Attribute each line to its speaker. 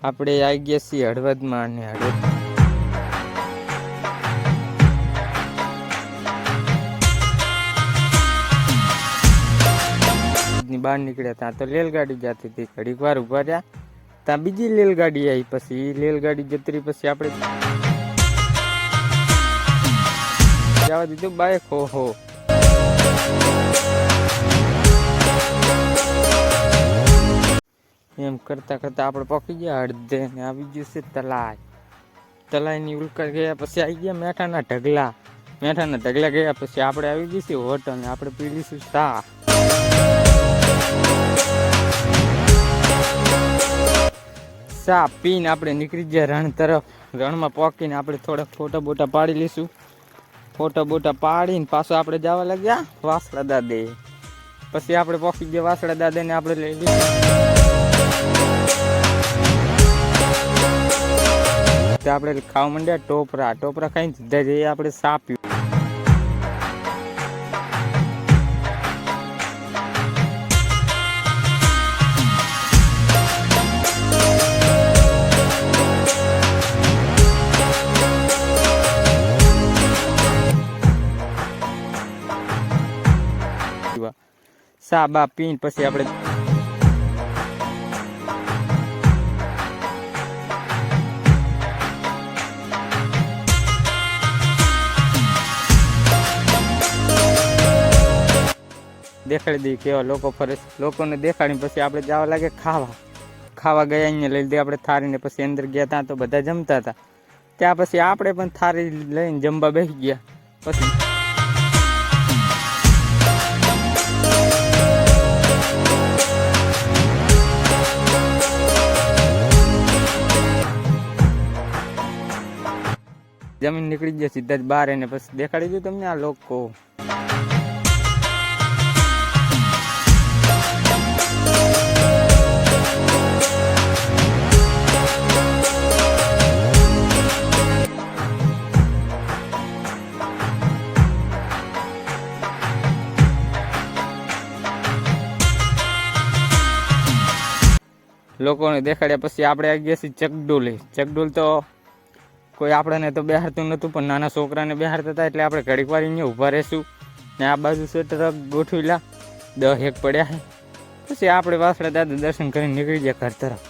Speaker 1: આપણે આવી ગયા છીએ હળવદમાં અને હળવદની બહાર નીકળ્યા ત્યાં તો રેલગાડી જતી હતી. ઘડીક વાર ઉભા રહ્યા ત્યાં બીજી રેલગાડી આવી. પછી એ રેલગાડી જતી રહી. પછી આપણે જવા દીધું બાઇક. હો એમ કરતા કરતા આપણે પહોંચી ગયા હળદે ને આવી ગયું છે તલાઈની ઉલકા ગયા. પછી આવી ગયા મેઠાના ઢગલા. ગયા પછી આપણે આવી જઈશું હોટલ ને આપણે પી લઈશું ચા પીને આપણે નીકળી ગયા રણ તરફ. રણમાં પહોંચીને આપણે થોડાક ફોટા બોટા પાડી લઈશું. ફોટા બોટા પાડીને પાછો આપણે જવા લાગ્યા વાસળા દાદે. પછી આપણે પહોંચી ગયા વાસળા દાદા ને આપણે લઈ લઈશું. આપણે ખાવા માંડ્યા ટોપરા ખાઈને સીધા જઈએ આપણે ચા પીવું. ચા બા પીને પછી આપણે દેખાડી દઈએ કેવા લોકો ફરે. લોકોને દેખાડીને પછી આપણે જવા લાગે ખાવા ગયા. અહીંયા લઈ લીધી આપણે થારીને. પછી અંદર ગયા ત્યાં તો બધા જમતા હતા. ત્યાં પછી આપણે પણ થારી લઈને જમવા બેસી ગયા. પછી જમીન નીકળી ગયા સીધા જ બહાર. એને પછી દેખાડી દઉં તમને આ લોકો. લોકોને દેખાડ્યા પછી આપણે આવી ગયા છીએ ચકડોલ. તો કોઈ આપણને તો બેહારતું નહોતું પણ નાના છોકરાને બેહારતા હતા. એટલે આપણે ઘડીક વાર અહીંયા ઊભા રહીશું ને આ બાજુ સ્વેટર ગોઠવેલા 10 એક પડ્યા છે. પછી આપણે વાસળા દાદા દર્શન કરીને નીકળી ગયા ઘર તરફ.